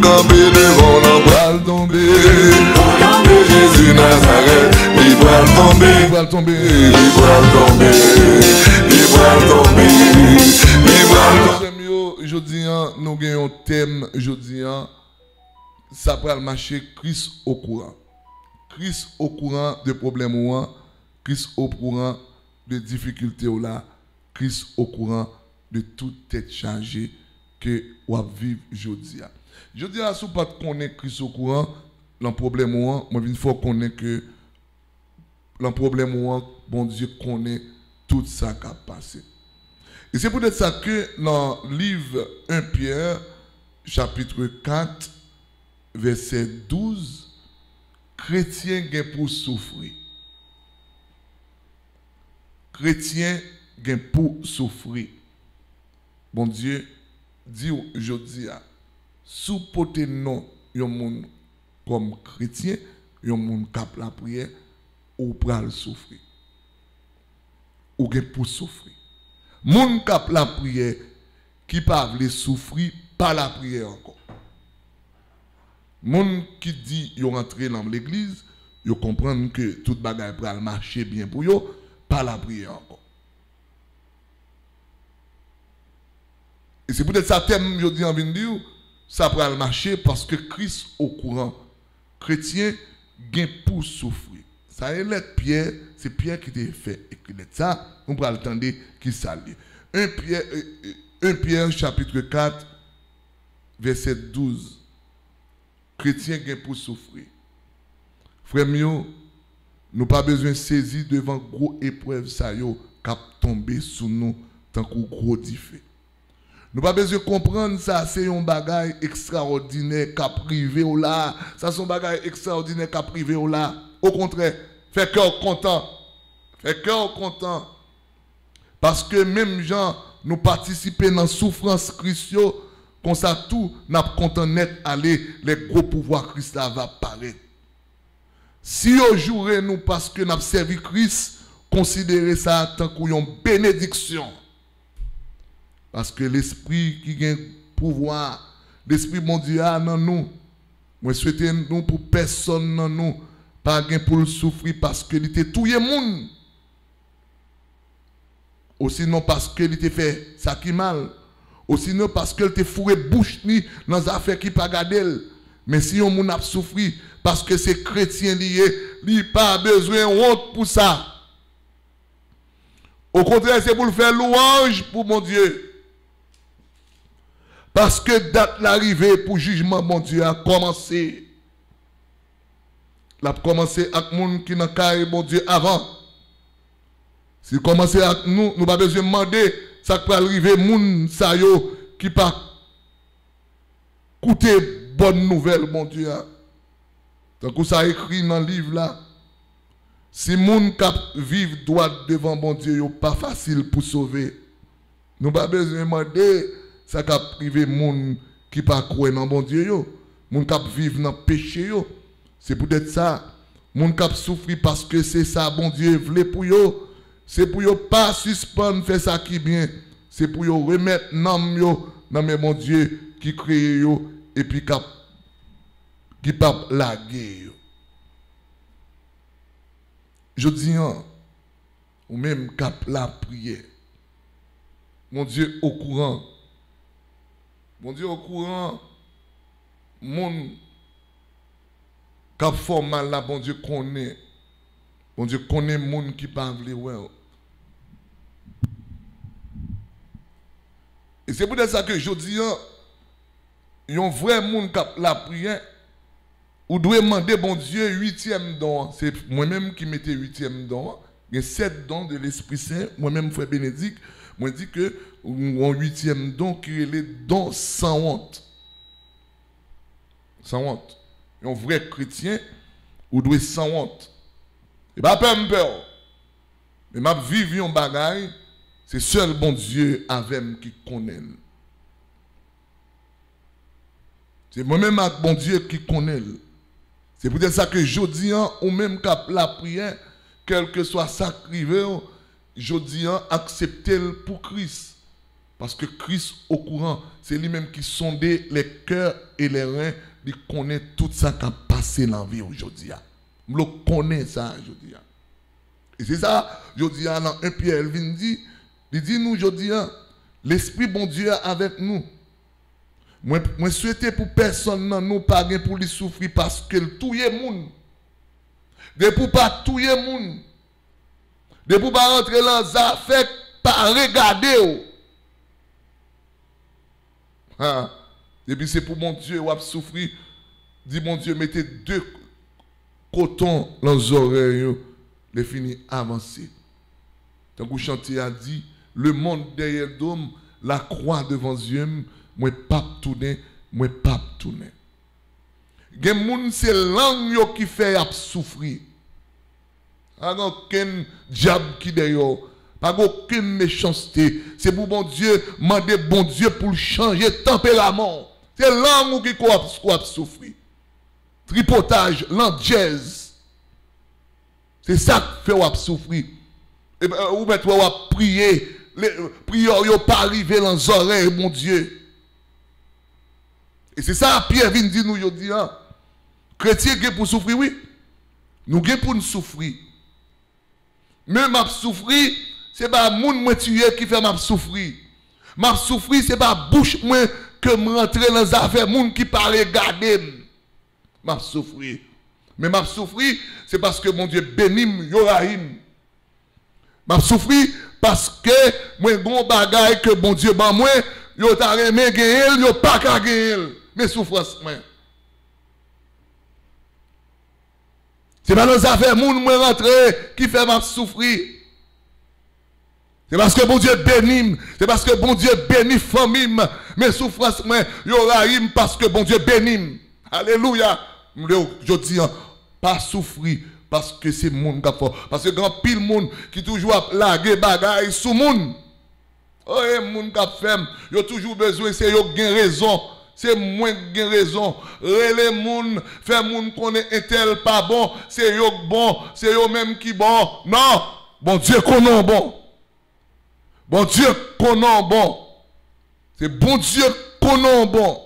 camper devant l'embrase tomber. Jésus Nazareth, il va tomber. Il va tomber. Il va tomber. Il va tomber. Il va tomber. Je dis, nous avons un thème, je dis, ça peut marcher Christ au courant. Christ au courant de problèmes ou Christ au courant de difficultés ou là, Christ au courant de toute tête chargée que vous vivez aujourd'hui. Je dis à ce pas qu'on est Christ au courant, le problème ou moi il faut qu'on ait que le problème ou bon Dieu connaît tout ça qui a passé. Et c'est peut-être ça que dans le livre 1 Pierre, chapitre 4, verset 12, chrétien gain pour souffrir. Chrétien gain pour souffrir. Bon Dieu dit aujourd'hui, sous poté non, yon moun comme chrétien, yon moun cap la prière, ou pral souffrir. Ou gain pour souffrir. Moun cap la prière, qui pa vle souffrir, pas la prière encore. Moun qui dit yo rentré dans l'église, yo comprendre que toute bagaille pral marcher bien pour yo, pas la prière encore. Et c'est peut-être ça thème je dis en vin dire, ça pral marcher parce que Christ au courant. Chrétien gain pour souffrir. Ça est lettre Pierre, c'est Pierre qui t'a fait écrire ça, on pral attendre qui ça lit. 1 Pierre chapitre 4 verset 12. Chrétien gain pour souffrir. Frère mio, nous pas besoin de saisir devant gros épreuves ça yo cap tomber sous nous tant que gros diffé. Nous pas besoin de comprendre ça c'est un bagage extraordinaire qu'a privé ou là, ça c'est un bagage extraordinaire qu'a privé ou là. Au contraire, fait cœur content. Fait cœur content. Parce que même gens nous participer dans la souffrance Christ comme ça tout n'a content net aller les gros pouvoirs Christ là va paraître. Si au jour nous parce que n'a servi Christ, considérez ça tant qu'une bénédiction. Parce que l'esprit qui a un pouvoir, l'esprit mondial dans nous, moi souhaite nous pour personne dans nous pas gain pour le souffrir parce que il était tout le monde. Ou sinon parce que il était fait ça qui mal. Ou sinon parce que il était fourré bouche ni dans des affaires qui pas garder. Mais si on moun a souffri parce que c'est chrétien lié, il pas besoin honte pour ça. Au contraire, c'est pour le faire louange pour mon Dieu. Parce que date l'arrivée pour jugement mon Dieu a commencé. Il a commencé avec les gens qui n'ont pas mon Dieu avant. Si commencer avec nous, nous pas besoin de demander ça peut arriver moun sa yo qui pas écouter bonne nouvelle mon Dieu. Tant que ça écrit dans le livre là. Si moun cap vivre droit devant mon Dieu, yo pas facile pour sauver. Nous pas besoin de demander ça cap privé moun qui pas croire dans bon Dieu yo. Moun cap vivre dans péché yo. C'est peut-être ça. Moun cap souffrir parce que c'est ça bon Dieu voulait pour yo. C'est pour yo pas suspendre faire ça qui bien. C'est pour yo remettre nam yo dans mon Dieu qui crée yo et puis qui pas laguer yo. Je dis ou même cap la prière. Mon Dieu au courant. Mon Dieu au courant. Mon cap formal là bon Dieu connaît. Bon Dieu connaît monde qui parle ouais. Et c'est pour ça que je dis il y a un vrai monde qui la prière. Ou doit demander bon Dieu 8e don. C'est moi-même qui mettais 8e don. Il y a 7 dons de l'Esprit Saint. Moi-même, frère Bénédicte, moi dit que un 8e don qui est les dons sans honte. Sans honte. Un vrai chrétien, ou doit sans honte. Et pas peur. Mais ma vie un bagaille, c'est seul bon Dieu avec qui connaît. C'est moi-même avec bon Dieu qui connaît. C'est peut-être ça que je dis, ou même qu'à la prière, quel que soit ça qui arrive, je dis, acceptez-le pour Christ. Parce que Christ au courant, c'est lui-même qui sondait les cœurs et les reins, il connaît tout ça qui a passé dans la vie aujourd'hui. Je connais ça aujourd'hui. Et c'est ça, aujourd'hui, dans 1 Pierre, il dit nous aujourd'hui, l'Esprit bon Dieu est avec nous. Moi souhaite pour personne non nous pas pour lui souffrir parce que tout est monde. De pour pas tout est monde. De pour pas rentrer dans les affaires pas regarder. Et puis c'est pour mon Dieu ou a souffrir. Dit mon Dieu mettez 2 cotons dans les oreilles, les fini avancer. Tant que chantier a dit le monde derrière l'homme, la croix devant Dieu, moi pas tourner, moi pas tourner. Gen moun c'est langue qui fait souffrir. Pas aucun diable qui derrière, pas aucune méchanceté. C'est pour bon Dieu, demander bon Dieu pour changer tempérament. C'est langue qui croit souffrir. Tripotage, jazz. C'est ça qui fait souffrir. Et ou mettre ou prier, les prières yo pas arriver dans les oreilles mon Dieu. Et c'est ça Pierre vient dire nous aujourd'hui chrétien qui pour souffrir oui. Nous qui pour nous souffrir. Même m'a souffrir, c'est pas moun moi tuer qui fait m'a souffrir. M'a souffrir c'est pas bouche moi que me rentrer dans les affaires moun qui pas regarder. M'a souffrir. Mais m'a souffrir, c'est parce que mon Dieu bénim yorahim. M'a souffrir parce que moi gon bagay que bon Dieu ban moi, yo ta remè gagner, yo pas ka gagner. Mais souffrance moi. C'est pas dans affaires moun moi rentrer qui fait m'a souffrir. C'est parce que bon Dieu bénim, c'est parce que bon Dieu bénit famille, mais souffrance moi yorahim parce que bon Dieu bénim. Alléluia. Je dis, pas souffrir parce que c'est monde qui a fait. Parce que grand pile monde qui toujours laguer bagaille sous monde. Oh, monde qui a fait, il a toujours besoin, c'est yo gen raison. C'est moins gen raison. Les monde, fait monde connaît un tel pas bon, c'est yo bon, c'est yo même qui bon. Non, bon Dieu connaît bon. Bon Dieu connaît bon. C'est bon Dieu connaît bon.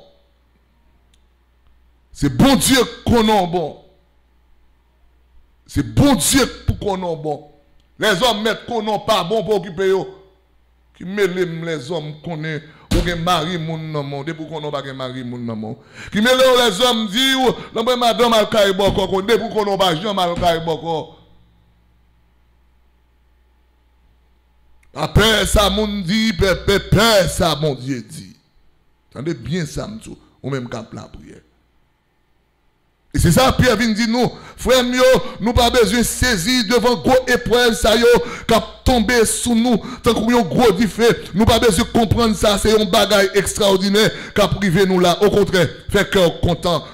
C'est bon Dieu qu'on a bon. C'est bon Dieu pour qu'on a bon. Les hommes mettent qu'on n'a pas bon pour occuper eux. Qui mêlent les hommes qu'on est ou gen mari moun nan mon, depuis qu'on n'a pas gen mari moun nan mon. Qui mêlent les hommes disent l'homme madame al kay boko, depuis qu'on n'a pas Jean mal kay boko. Après ça moun dit, père ça mon Dieu dit. Attendez bien ça m'tou, ou même cap la prière. Et c'est ça, Pierre vient dire nous, frère mieux, nous pas besoin de saisir devant gros épreuves, ça yo, qui a tombé sous nous, tant qu'on a gros défait, nous pas besoin de comprendre ça, c'est un bagage extraordinaire qui a privé nous là. Au contraire, fait cœur content,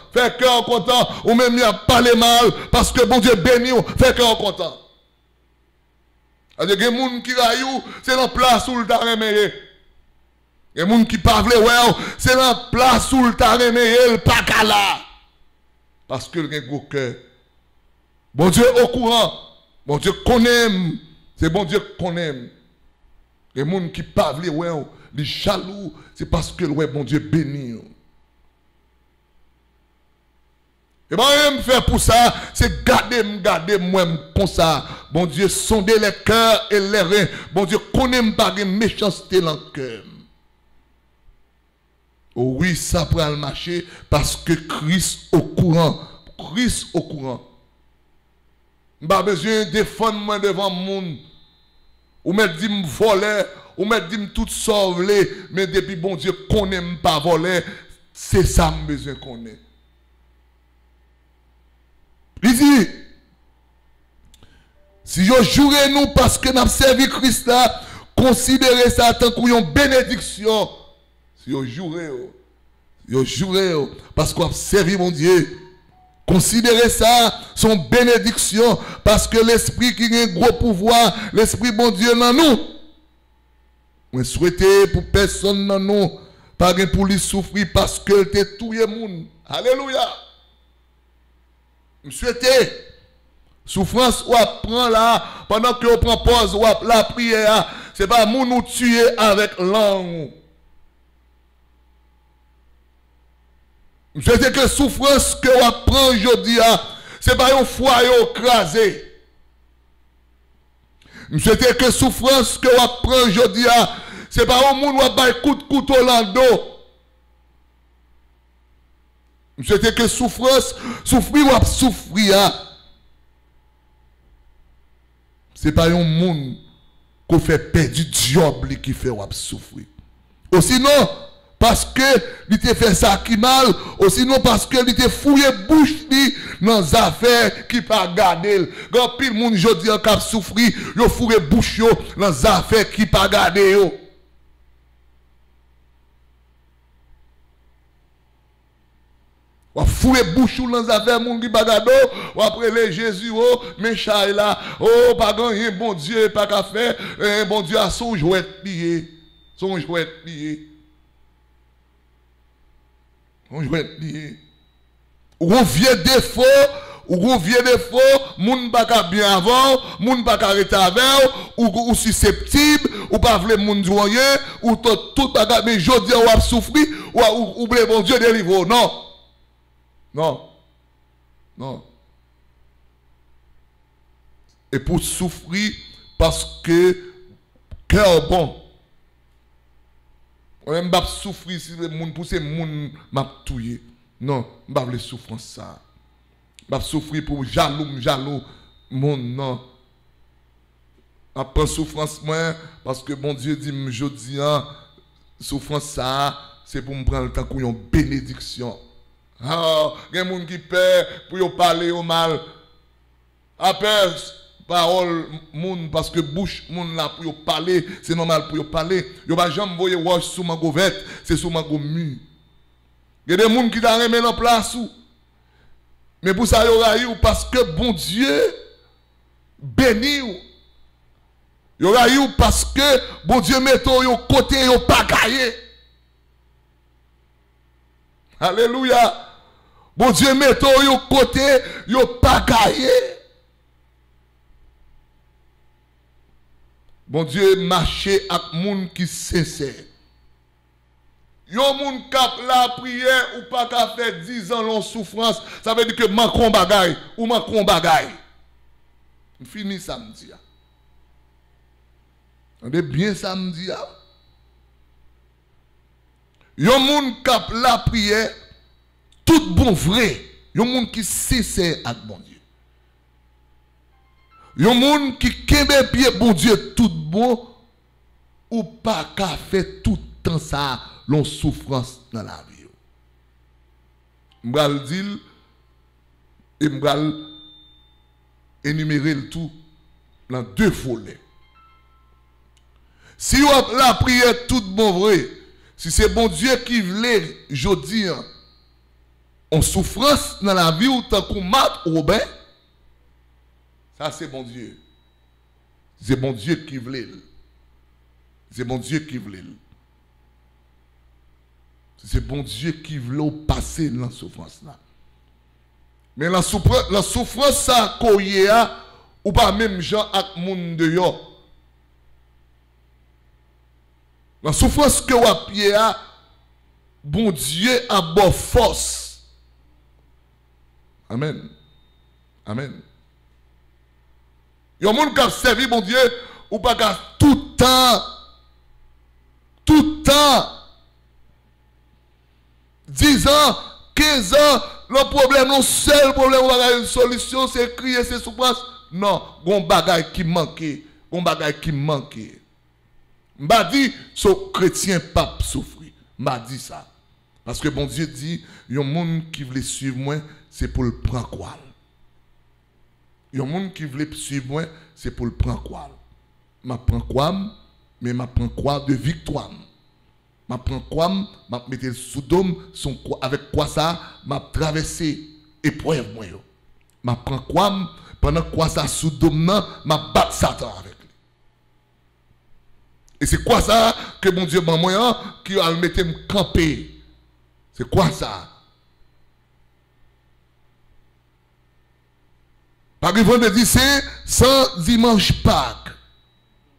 ou même il a parlé mal, parce que bon Dieu béni, fait cœur content. Il y a des gens qui raillent, c'est la place où le t'a remédié. Il y a des gens qui parlent, c'est la place où le t'a remédié, le pas qu'à là. Parce que le gros cœur. Bon Dieu au courant. Bon Dieu connaît. C'est bon Dieu qu'on aime. Les gens qui parlent, les jaloux, c'est parce que le bon Dieu bénit. Et bien, je me fais pour ça, c'est garder moi comme ça. Bon Dieu, sonder les cœurs et les reins. Bon Dieu, connaît pas de méchanceté dans le cœur. Oh oui, ça prend le marché parce que Christ au courant. Christ au courant. Pas besoin de défendre moi devant le monde. Ou me dit me voler, ou me dit me tout sauver, mais depuis bon Dieu qu'on n'aime pas voler, c'est ça que besoin qu'on ait. Il dit, si je jouerai nous parce que nous avons servi Christ là, considérez ça tant qu'une bénédiction. Si vous jouez, parce qu'on a servi mon Dieu. Considérez ça son bénédiction, parce que l'esprit qui a un gros pouvoir, l'esprit bon Dieu dans nous. Je souhaite pour personne dans nous, pas pour lui souffrir parce que t'es tout le monde. Alléluia. Je souhaite souffrance ou prend là, pendant que on prend pause ou la prière, c'est pas moun nous tuer avec langue. C'est que souffrance que vous prenez aujourd'hui, c'est pas un foyer écrasé. C'est que souffrance que vous prenez aujourd'hui, c'est pas un monde qui va coup de couteau dans le dos. C'est que souffrance, souffrir ou souffrir, c'est pas un monde qui fait perdre du diable qui fait ou souffrir. Ou sinon, parce que il te fait ça qui mal, ou sinon parce que il te fouillé bouche dans les affaires qui pas garder. Quand pile monde jodi en cap souffrir, yo fouillé bouche yo dans les affaires qui pas garder yo. Ou fouillé bouche dans les affaires monde qui pas garder, ou après les Jésus oh, mais chay là, oh pas gagner bon Dieu pas qu'à faire, bon Dieu a son jouet plié. Son jouet plié. On jouet ou vieux défaut, ou vieux défaut, moun pas ka bien avant, moun pas ka arrêter avec ou susceptible, ou pas vle moun di rien, ou tout baga mais jodi ou a souffrir ou bon Dieu délivre. Non. Non. Non. Et pour souffrir parce que cœur bon. On ne pas souffrir si le monde pour ces monde m'a touyer. Non, je ne veux pas souffrir ça. Je ne souffrir pour jaloux monde non. Après souffrance moi parce que bon Dieu dit je dis souffrance ça c'est pour me prendre le temps pour une bénédiction. Ah, il y a des gens qui paient pour parler au mal. Après parole moun parce que bouche moun là pour parler c'est normal pour parler yo pas jamais voyer wash sous ma govette c'est sous ma gomu il y a des moun qui t'a remis en place mais pour ça yo raillou parce que bon Dieu béni yo raillou parce que bon Dieu met yo côté yo pas gaillé alléluia bon Dieu met yo côté yo pas gaillé. Bon Dieu marcher avec moun qui sincère. Yon moun kap la prière ou pas ka fait 10 ans long souffrance, ça veut dire que manquon bagay ou manquon bagay. Fini samedi. On est bien samedi. Yon moun kap la prière tout bon vrai. Yon moun qui sincère avec bon Dieu. Yon moun qui kembe pied bon Dieu tout bon ou pas qu'à faire tout temps ça l'on souffrance dans la vie. M'bral dire et m'bral énumérer le tout dans 2 volets. Si on la prière tout bon vrai, si c'est bon Dieu qui voulait jodi en souffrance dans la vie ou tant qu'on mat ou ben ça, c'est bon Dieu. C'est bon Dieu qui voulait. C'est bon Dieu qui voulait. C'est bon Dieu qui voulait passer dans la souffrance là. Mais la souffrance, ça, ou pas même gens avec monde de yo. La souffrance que vous avez, bon Dieu a bonne force. Amen. Amen. Il y a des gens qui ont servi mon Dieu ou pas tout le temps, 10 ans, 15 ans, le problème, le seul problème, on a une solution, c'est crier, c'est souffrance. Non, il y a un bagage qui manque. Un bagage qui manque. Je dis, ce chrétien pas souffrir. Je dis ça. Parce que bon Dieu dit, il y a des gens qui veulent suivre moi, c'est pour le prendre quoi. Il y a des gens qui veulent suivre moi, c'est pour le prendre quoi. Je prends quoi, mais je prends quoi de victoire. Je prends quoi, je mets le sous-dôme, avec quoi ça, je traverse épreuve. Je prends quoi, pendant quoi ça sous-dôme, je bats Satan avec lui. Et c'est quoi ça que mon Dieu m'a moyen qui a mis me camper. C'est quoi ça? Par exemple, vendredi c'est sans dimanche Pâques.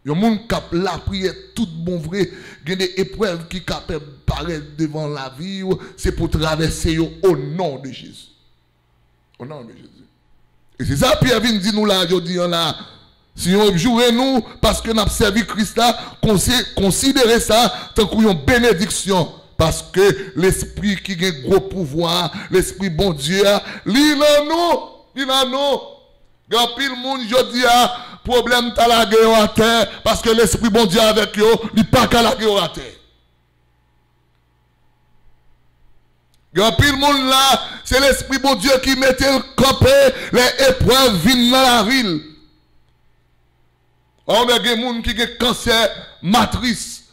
Il y a des gens qui ont la prière tout bon vrai. Il y a des épreuves qui paraissent devant la vie. C'est pour traverser au nom de Jésus. Au nom de Jésus. Et c'est ça Pierre vient dire nous là, je dis là. Si on joue nous, parce que nous avons servi Christ là, considérez ça tant qu'une bénédiction. Parce que l'esprit qui a un gros pouvoir, l'esprit bon Dieu, il a nous. Grand pile monde, je dis, problème t'as la guerre à terre, parce que l'esprit bon Dieu avec eux, il n'est pas qu'à la guerre à terre. Grand pile monde là, c'est l'esprit bon Dieu qui mettait le campé, les épreuves viennent dans la ville. On a des gens qui ont cancer matrice.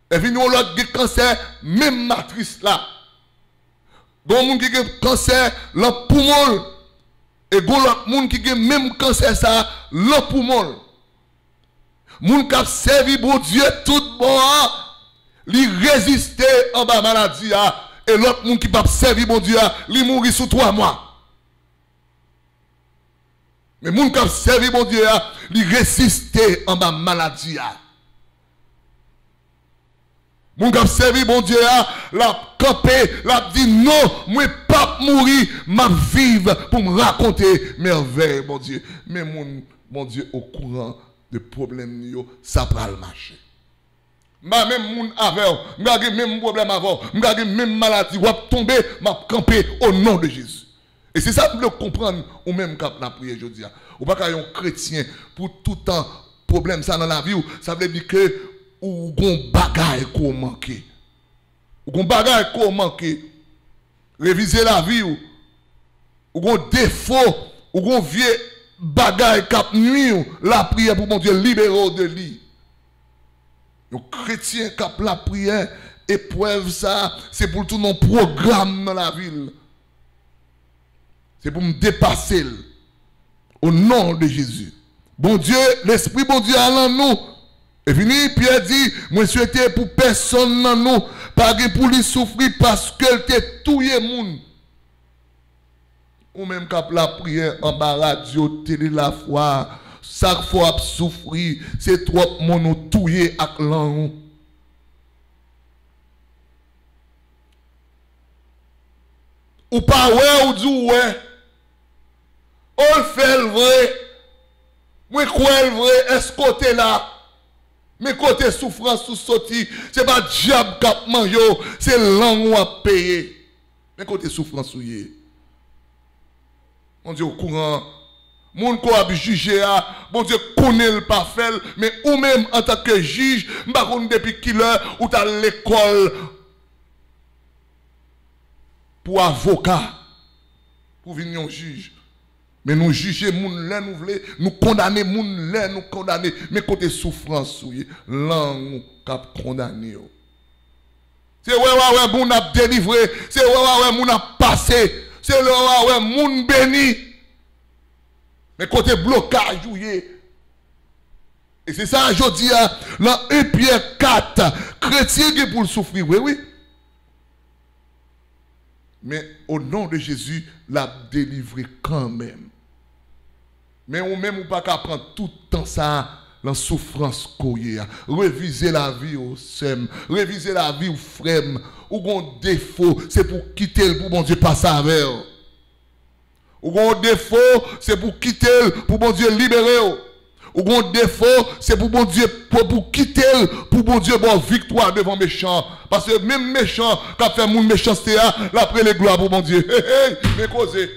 Et puis nous avons l'autre cancer, même matrice là. Il y a des gens qui ont cancer, le poumon. Et il y a l'autre monde qui ont même cancer, ça, le poumon. Les gens qui ont servi pour Dieu tout bon, ils résistent en bas maladie. Et l'autre monde qui n'a pas servi pour Dieu, il mourit sous 3 mois. Mais les gens qui ont servi pour Dieu, ils résistent en bas maladie. Mon gars servi bon Dieu la campé, la dit non, moi pas mourir, m'a vivre pour me raconter merveille bon Dieu. Mais mon bon Dieu au courant de problème ça va le marcher. Même moun avec, m'a même problème avant, m'a même maladie, ou tomber, m'a camper au nom de Jésus. Et c'est ça que vous comprendre ou même quand la prière je dis. Ou pas qu'un chrétien pour tout temps problème ça dans la vie, ça veut dire que ou gon bagaille qu'on manque. Ou gon bagaille qu'on manque. Réviser la vie ou gon défaut, ou gon vieux bagaille cap nuit la prière pour mon Dieu libérer de lui. Le chrétien cap la prière épreuve ça, c'est pour tout mon programme dans la ville. C'est pour me dépasser au nom de Jésus. Bon Dieu, l'esprit bon Dieu allant nous. Et fini, Pierre dit, moi souhaite pour personne dans nous, pas pour lui souffrir parce qu'elle t'est touillé moun. Ou même quand la prière en bas radio, télé la foi, chaque fois souffrir, c'est trop mon touillé avec l'an. Ou pas ouais ou dit ouais. On fait le vrai. Moi crois le vrai, est-ce côté là? Mais côté souffrance sous sorti, c'est pas diable qui a mangé, c'est l'an ou a payé. Mais côté souffrance ou yé. Mon Dieu au courant, mon ko a jugé bon Dieu connaît le pas fait, mais ou même en tant que juge, m'pa konn depuis qui l'heure ou t'as l'école pour avocat pour venir un juge. Mais nous juger moun là nous voulons, nous condamner moun là nous condamner, mais côté souffrance souillé, là nous cap condamner. C'est ouais moun a délivré, c'est ouais moun a passé, c'est ouais moun béni. Mais côté blocage ouillé. Et c'est ça je dis dans 1 Pierre 4, chrétien qui pour souffrir, oui. Mais au nom de Jésus, l'a délivré quand même. Mais ou même ou pas qu'à prendre tout le temps ça, la souffrance koye. Réviser la vie au sem, réviser la vie au frème, ou gon défaut, c'est pour quitter le pour bon Dieu passer avec. Ou gon défaut, c'est pour quitter le pour bon Dieu libérer. Ou gon défaut, c'est pour bon Dieu pour quitter le pour bon Dieu bon victoire devant méchant. Parce que même méchant, quand fait mon méchanceté, l'après les gloires pour bon Dieu. Mais causé.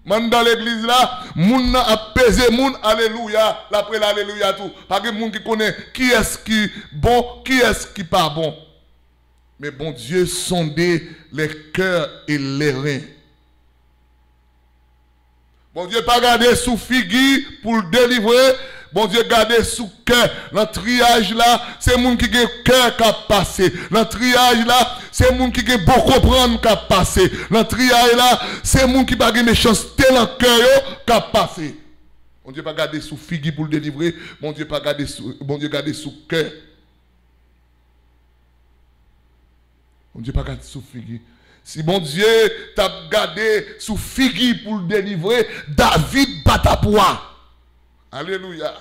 Man dans l'église là, moun a pesé moun, alléluia, l'après l'alléluia tout. Pas que moun qui connaît qui est-ce qui bon, qui est-ce qui pas bon. Mais bon Dieu sondait les cœurs et les reins. Bon Dieu pas garder sous figure pour le délivrer. Bon Dieu garder sous cœur. Dans le triage là, c'est moun qui a cœur qui a passé. Dans le triage là, c'est moun qui a beaucoup comprendre qui a passé. Dans le triage là, c'est moun qui n'a pas méchanceté dans le cœur qui a passé. Bon Dieu pas garder sous figure pour le délivrer. Bon Dieu pas garder sous, bon Dieu garder sous cœur. Bon Dieu pas garder sous figure. Si bon Dieu t'a gardé sous figure pour le délivrer, David batapoua. Alléluia.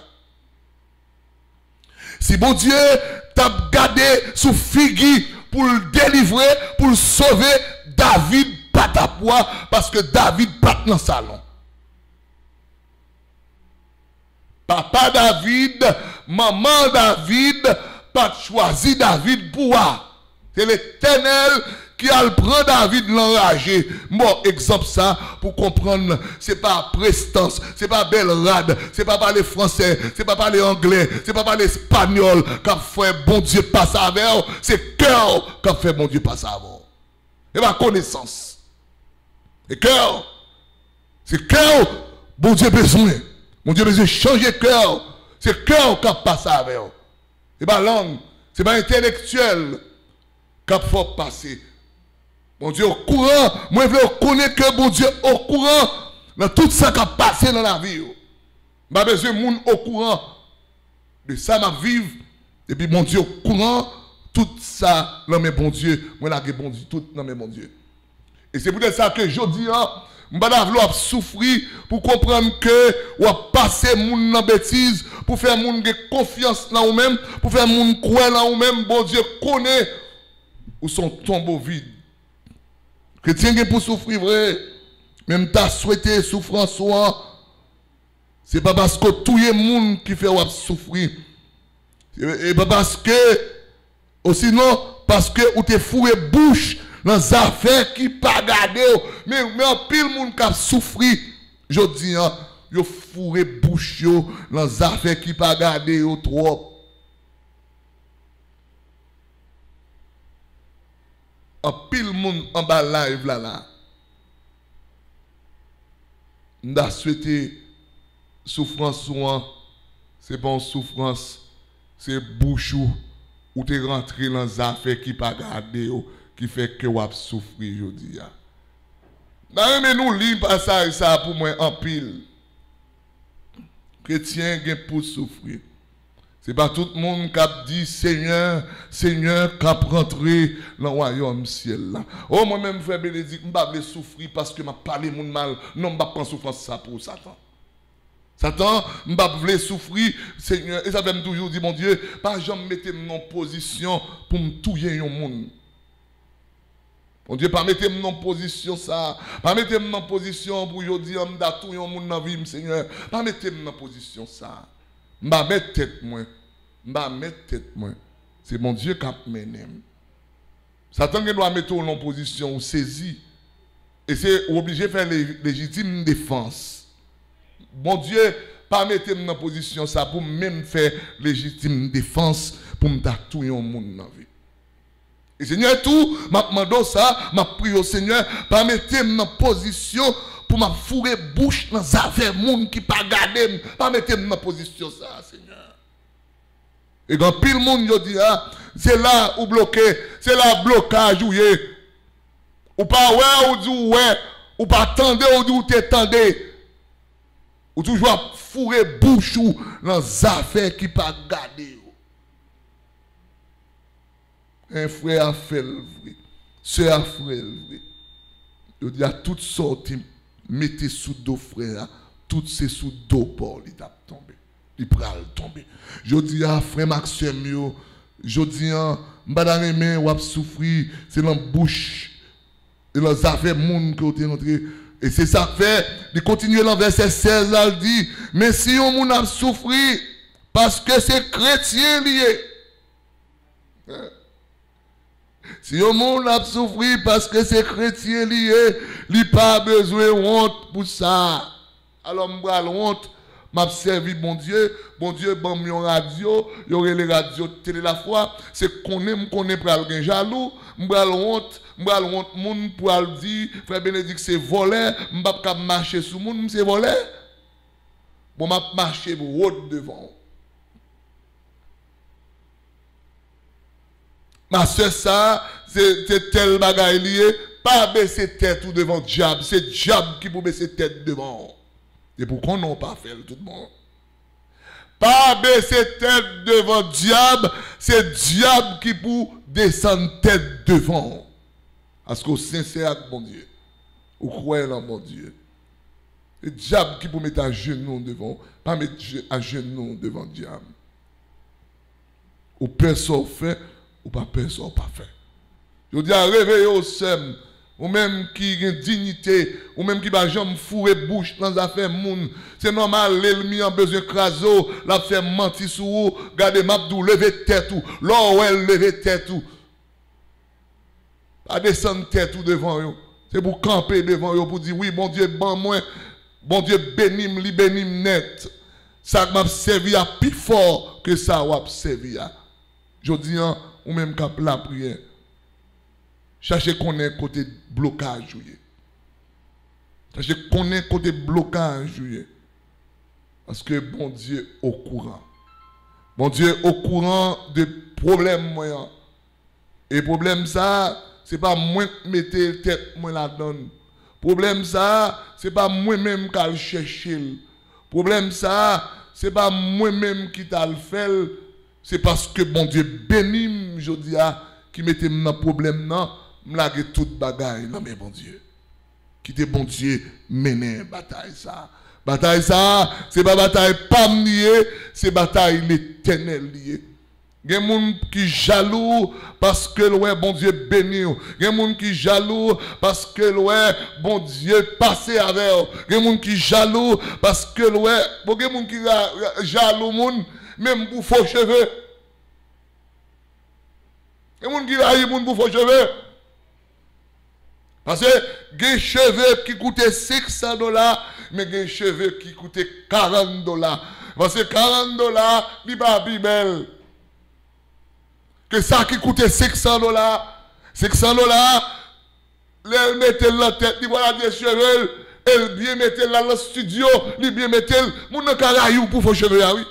Si bon Dieu t'a gardé sous figue pour le délivrer, pour le sauver, David pas ta poids parce que David pas dans le salon. Papa David, maman David, pas choisi David pour c'est l'Éternel qui a le prend David l'enragé. Bon, exemple ça, pour comprendre, c'est pas prestance, c'est pas belle rade, c'est pas parler français, c'est pas parler anglais, c'est pas parler espagnol, qu'a fait bon Dieu passe avec, c'est cœur qu'a fait bon Dieu passe avec. Et ma connaissance. Et cœur, c'est cœur, bon Dieu besoin. Bon Dieu besoin de changer cœur. C'est cœur qui passe avec. C'est pas langue, c'est pas intellectuel qui faut passer. Bon Dieu au courant, moi je veux connaître que bon Dieu au courant dans tout ça qui a passé dans la vie. Je n'ai besoin de monde au courant de ça m'a vivre. Et puis bon Dieu au courant, tout ça dans mes bon Dieu, moi là bon Dieu, tout dans mes bon Dieu. Et c'est peut-être ça que je dis, je ne vais pas souffrir pour comprendre que on va passer moun dans bêtise, pour faire moun de confiance dans vous-même, pour faire moun croire dans vous-même, bon Dieu connaît où son tombeau vide. Chrétien qui pour souffrir vrai, même t'as souhaité souffrance c'est pas parce que tout le monde qui fait souffrir. Et pas parce que, ou sinon, parce que ou t'es fourré bouche dans les affaires qui pas gardé. Mais en pile monde qui a souffert, je dis, yo fourré bouche dans les affaires qui pas gardé trop. En pile monde en bas live là. N'a souhaité souffrance souvent, c'est bon souffrance, c'est bouche ou t'es rentré dans les affaires qui pas gardé qui fait que vous souffrir aujourd'hui. Mais nous lisons passage ça pour moi en pile. Chrétien qui pour souffrir. C'est pas tout le monde qui a dit Seigneur, Seigneur, qui a rentré dans le royaume ciel là. Oh, moi-même, frère Bénédicte, je ne vais pas souffrir parce que je parlé mon mal. Non, je ne vais pas prendre souffrance ça pour Satan. Satan, je ne vais pas souffrir, Seigneur. Et ça va me toujours dire, mon Dieu, pas jamais mettre en position pour me tuer un monde. Mon Dieu, pas mettre en position ça. Pas mettre en position pour dire, je vais tuer un monde dans la vie, Seigneur. Pas mettre en position ça. Je vais mettre tête moi. Je vais mettre tête moi. C'est mon Dieu qui a mené. Satan doit mettre en position ou saisi. Et c'est obligé de faire légitime défense. Mon Dieu, pas mettre en position ça pour même faire légitime défense pour me tatouer un monde dans la vie. Et Seigneur, tout, m'a demandé ça, m'a prié au Seigneur, pas mettre en position pour m'a fourrer bouche dans les affaires monde qui pas garder, pas mettre en position ça, Seigneur. Et quand pile monde dit c'est là où bloqué, c'est là blocage où ou pas ouais ou dit ouais, ou pas attendre ou dit ou t'attendez. Ou toujours fourrer bouche dans les affaires qui pas garder. Un frère a fait le vrai, soeur a fait le vrai. Il dit à toutes sortes, mettez sous dos frère, toutes ces sous dos pour il t'a tombé. Il pral tomber. Je dis à frère Maxime, je dis à madame Aimé, ou a souffrir, c'est dans la bouche, et dans les affaires monde que vous rentré. Et c'est ça fait, de continuer dans verset 16, là, il dit, mais si on moun a souffert, parce que c'est chrétien lié. Si on moun a souffert parce que c'est chrétien lié, il n'y a pas besoin de honte pour ça. Alors, je honte. M'a servi bon Dieu, bon mon radio, il y aurait les radios télé la foi, c'est qu'on aime pour aller jaloux, m'bral honte moun pour aller dire frère Bénédicte c'est volé, m'pa pas marcher sous moun, c'est volé. Bon m'a marcher pour route devant. Ma soeur ça, c'est tel bagaille lié, pas baisser tête ou devant diable, c'est diable qui peut baisser tête devant. Et pourquoi on n'a pas fait tout le monde? Pas baisser tête devant diable, c'est diable qui peut descendre tête devant. Parce qu'on sincère avec mon Dieu. Ou croyez en mon Dieu. C'est diable qui peut mettre à genoux devant, pas mettre à genoux devant diable. ou personne fait, ou pas personne pas fait. Je dis à réveiller au sem, ou même qui a une dignité, ou même qui va jamais fourrer bouche dans les affaires moun. C'est normal, l'ennemi a besoin de craso, la fait mentir sur vous, gardez mabdou, lever tête ou, l'or lever tête ou. Pas descendre tête ou devant vous. C'est pour camper devant vous, pour dire oui, bon Dieu, bon Dieu bénim, li bénim net. Ça m'a servi à plus fort que ça m'a servi à. Je dis, ou même qu'à la prière. Cherchez qu'on ait côté blocage. Cherchez qu'on ait côté blocage. Parce que bon Dieu au courant. Bon Dieu au courant de problèmes. Et problème ça, c'est pas moi qui mette tête moi la donne. Problème ça, c'est pas moi-même qui le chercher. Problème ça, c'est pas moi-même qui t'a le fait. C'est parce que bon Dieu béni, je dis, qui mettait dans problème là. M'lage toute bagaille, non mais bon Dieu. Qui te bon Dieu mener bataille ça. Bataille ça, c'est pas bataille pas lié, c'est bataille l'éternel lié. Il y a des gens qui jaloux parce que ouais bon Dieu béni. Il y a des gens qui jaloux parce que ouais bon Dieu passé avec. Il y a des gens qui jaloux parce que ouais, il y a des gens qui jaloux même pour faux cheveux. Il y a des gens qui raillent pour faux cheveux. Parce que des cheveux qui coûtaient $600, mais des cheveux qui coûtaient $40. Parce que $40, il n'y a pas de Bible. Que ça qui coûtait $600, $600, elle mettait la tête, il voilà des cheveux, elle bien mettait là dans le studio, elle bien mettait, mon n'a qu'à pour vos cheveux, oui.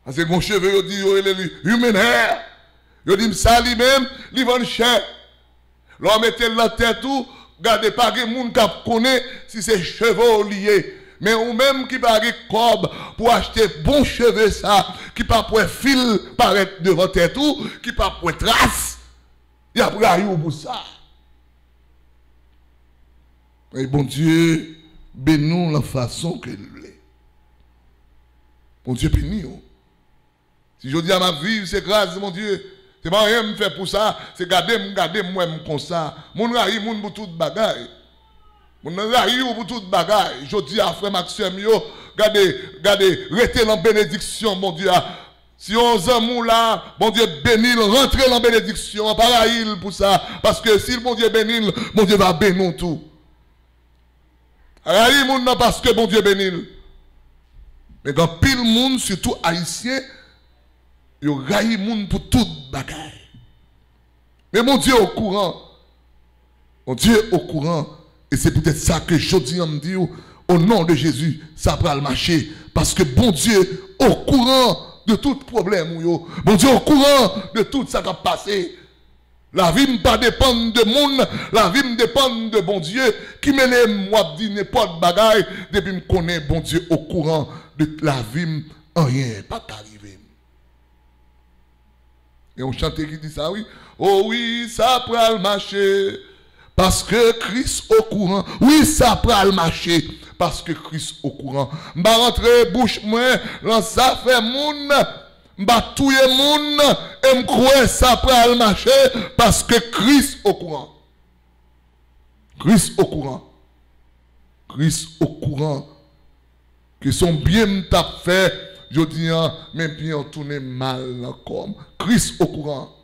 Parce que mon cheveux, il dit, il est human hair. Il dit, ça lui-même, il vend cher. L'on mettait la tête tout, regardez pas que moun qui connaît si c'est cheveux liés. Mais ou même qui pas de cob pour acheter bon cheveux ça, qui pas pour fil paraître devant tête tout, qui pas pour trace. Il y a pour ça. Et bon Dieu, bénis la façon que nous voulons. Bon Dieu bénis. Si je dis à ma vie, c'est grâce, mon Dieu. C'est pas rien me faire pour ça, c'est garder moi comme ça. Mon raï, mon pour toute bagaille. Mon raï pour toute bagaille. Je dis à frère Maxime, regardez, restez dans la bénédiction, mon Dieu. Si on amour là, bon Dieu bénit, rentrez dans la bénédiction, pas il pour ça. Parce que si mon Dieu bénit, mon Dieu va bénir tout. Raï, mon non parce que bon Dieu bénit. Mais quand pile monde, surtout haïtien, il raille moun pour toute bagaille. Mais mon Dieu au courant. Mon Dieu au courant. Et c'est peut-être ça que je dis me dire au nom de Jésus, ça va le marcher. Parce que bon Dieu au courant de tout problème. Bon Dieu au courant de tout ça qui a passé. La vie ne pas dépendre de monde, la vie me dépend de bon Dieu qui me l'aime, moi dit n'importe bagaille depuis me connaît bon Dieu au courant de la vie, rien pas arrivé. Et on chante qui dit ça, oui. Oh oui, ça prend le marché. Parce que Christ au courant. Oui, ça prend le marché. Parce que Christ au courant. M'a rentré bouche moi, dans ça fait moun. M'a touye moun. Et m'croire ça prend le marché. Parce que Christ au courant. Christ au courant. Christ au courant. Que son bien m't'a fait. Je dis, même bien tourner mal comme Christ au courant.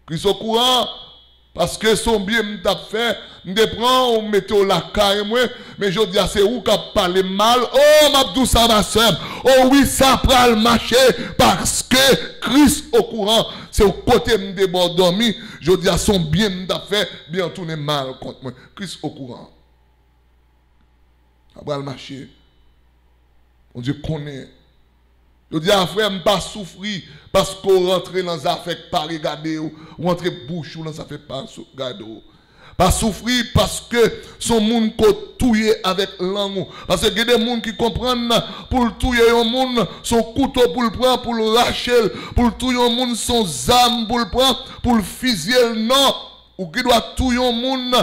Christ au courant, parce que son bien m'a fait, me prend, on mette au la caille, mais je dis, c'est où qui parle mal. Oh, m'abdou ça, ma soeur. Oh oui, ça prend le marché, parce que Christ au courant, c'est au côté de mon dormi. Je dis, son bien m'a fait, bien tourner mal contre moi. Christ au courant. Ça prend le marché. Mon Dieu connaît. Je dis à frère, je ne pas souffrir parce qu'on rentre dans les affaires pas regarder ou rentre bouche ou dans les affaires pas regarder. Pas souffrir parce que son monde qui touye avec langue. Parce que il y a des gens qui comprennent pour le touyer un monde, son couteau pour le prendre, pour le racher, pour le touyer un monde, son âme pour le prendre, pour le fusiller, non. Ou qui doit touyer un monde,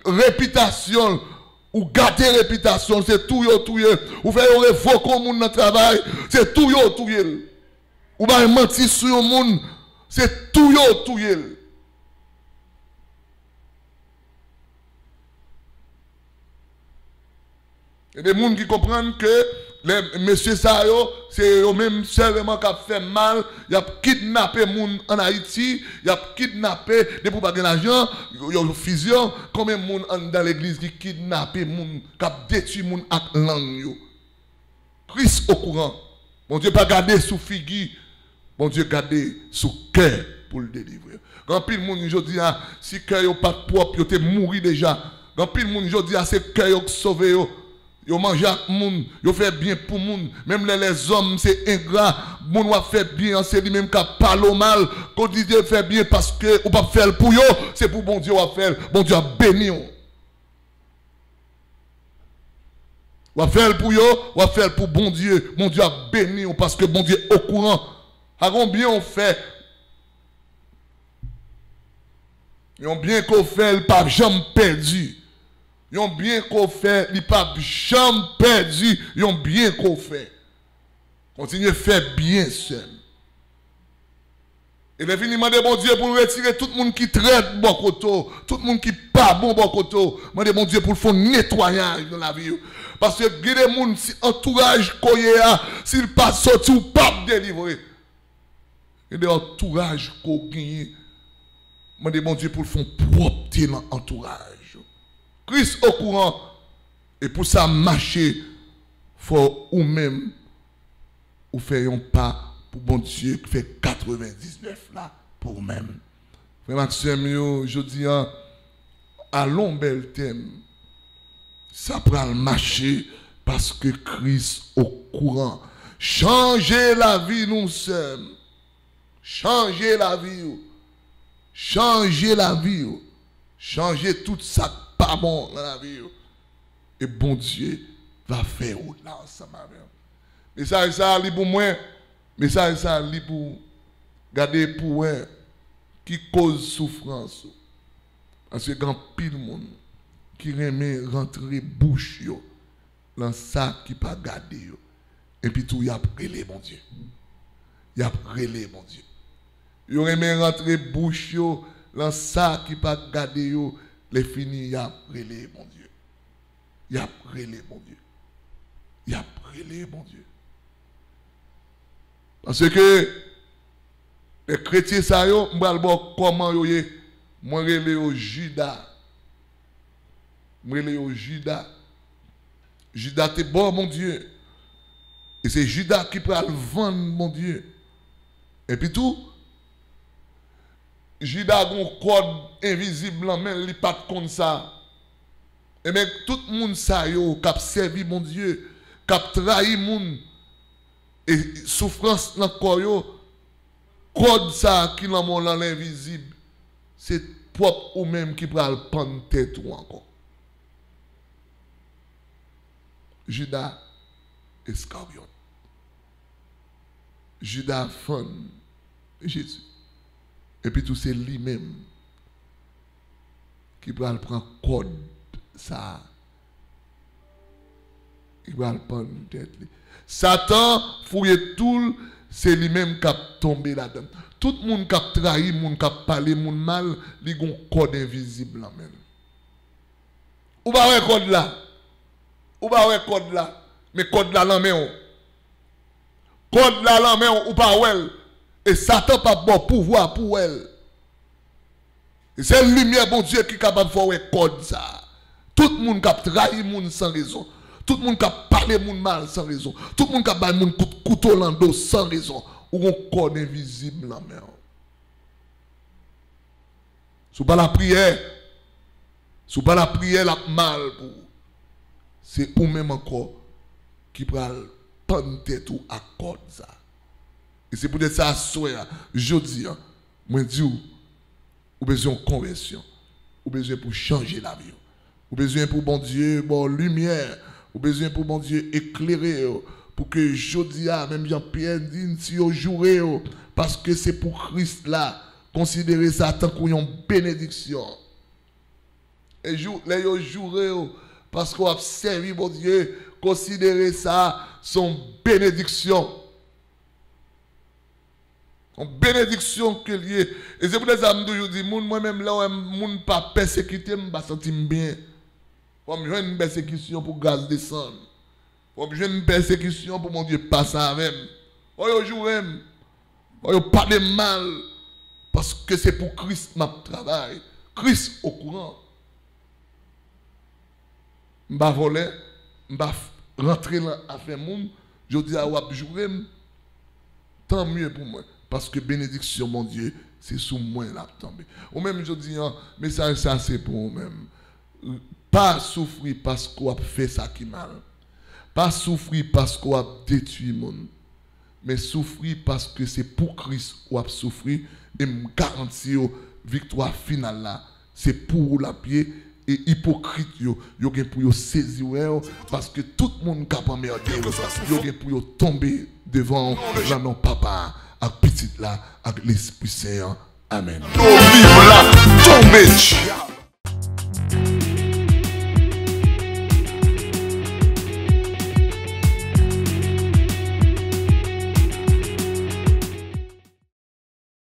réputation. ou gâter réputation, c'est tout yo tout yo. Ou faire révoquer au monde dans le travail, c'est tout yo tout yo. Ou pas mentir sur le monde, c'est tout yo tout yo. Il y a des gens qui comprennent que les messieurs ça c'est eux même seulement qui fait mal, il a kidnappé les gens en Haïti, il a kidnappé des pour pas de l'argent, il y a une fusion, combien de gens dans l'église qui kidnappent les gens, qui détruit les gens avec la langue. Christ au courant. Mon Dieu pas garder sous figure, mon Dieu garder sous cœur pour le délivrer. Quand pile monde aujourd'hui si cœur n'est pas propre, il est mort déjà. Quand pile monde aujourd'hui c'est cœur qui sauvé. Yo mange avec moun, yo fait bien pour moun, même les hommes c'est ingrat, moun wa fait bien, c'est lui même qui parle mal, qu'on dit fait bien parce que ou pas faire pour yo, c'est pour bon Dieu wa faire, bon Dieu a béni ou. Wa faire pour yo, wa faire pour bon Dieu a béni ou parce que bon Dieu est au courant. A combien on fait? Yon bien qu'on fait, le pas jamais perdu. Yon bien qu'on fait, il pas jamais perdu, yon bien qu'on fait. Continuez à faire bien seul. Et le finiment de bon Dieu pour retirer tout le monde qui traite bon côté, tout le monde qui pas bon côté. Demandez bon Dieu pour faire nettoyage dans la vie. Parce que il y a des gens si entourage koye a, s'il pas sorti ou pas délivrer. Il y a des entourage ko gagné. Demandez bon Dieu pour faire propre dans l'entourage. Christ au courant. Et pour ça marcher, faut ou même ou faire un pas pour bon Dieu qui fait 99 là pour vous-même. Frère Maxime, je dis allons bel thème. Ça prend le marcher parce que Christ au courant. Changer la vie nous sommes. Changer la vie. Changer la vie. Changer tout ça pas bon dans la vie. Et bon Dieu va faire là ensemble avec. Mais ça li pour moi. Mais ça li pour garder pour moi qui cause souffrance. Parce que quand pile monde qui remet rentrer bouche yo dans ça qui pas garder yo. Et puis tout y a relé mon Dieu. Y a relé mon Dieu. Yo remet rentrer bouche yo dans ça qui pas garder yo. Les finis, y a relé, mon Dieu. Y a relé, mon Dieu. Y a relé, mon Dieu. Parce que les chrétiens, ça y est, comment yo y moi relé au Judas. Moi relé au Judas. Judas t'es bon, mon Dieu. Et c'est Judas qui peut le vendre, mon Dieu. Et puis tout. Judas a un code invisible, mais il n'est pas comme ça. Et bien, tout le monde qui a servi mon Dieu, qui a trahi mon et souffrance dans le corps, code ça qui est dans l'invisible, c'est propre ou même qui peut le prendre tête ou encore. Judas Iscariote. Judas fan Jésus. Et puis tout c'est lui-même qui va le prendre code ça. Il va le prendre tête. Satan fouille tout, c'est lui-même qui a tombé là-dedans. Tout le monde qui a trahi, le monde qui a parlé, le monde mal, il a un code invisible là même. Ou pas un code là? Ou pas un code là? Mais code là là même. Code là là même ou pas ouais. Et Satan n'a pas bon pouvoir pour elle. C'est la lumière, bon Dieu, qui est capable de faire un code ça. Tout le monde qui a trahi le monde sans raison. Tout le monde qui a parlé le monde mal sans raison. Tout le monde qui a battu le monde couteau dans le dos sans raison. Ou un code invisible dans la main. Ce n'est pas la prière. Ce n'est pas la prière la mal pour. C'est ou même encore qui prend prendre tête ou à code ça. Et c'est pour ça, je dis, moi je dis, ou besoin de conversion, ou besoin pour changer la vie, ou besoin pour bon Dieu, bon lumière, ou besoin pour bon Dieu éclairer, pour que je dis, même Jean-Pierre dit, si vous jouez, parce que c'est pour Christ là, considérez ça tant qu'une bénédiction. Et les jouer parce qu'on a servi mon Dieu. Considérez ça son bénédiction. Une bénédiction que lié. Et c'est pour ça que je dis, moi-même là, je pas persécuté, je ne me sentir bien. Comme je une persécution pour gaz descendre. Comme je une persécution pour mon Dieu passer avec moi. Je joue même. Je parle mal. Parce que c'est pour Christ ma travail. Christ au courant. Je ne vais pas voler. Je ne vais pas rentrer dans l'affaire monde. Je dis à Wap jouer. Tant mieux pour moi. Parce que bénédiction, mon Dieu, c'est sous moi là tombé. Ou même je dis, mais ça c'est pour vous-même. Pas souffrir parce qu'on a fait ça qui mal. Pas souffrir parce qu'on a détruit le monde. Mais souffrir parce que c'est pour Christ qu'on a souffert. Et me garantir victoire finale là. C'est pour la pied. Et hypocrite, yo pour saisir parce que tout le monde capable de merder, pour tomber devant non papa, avec petit là, avec l'Esprit Saint. Amen.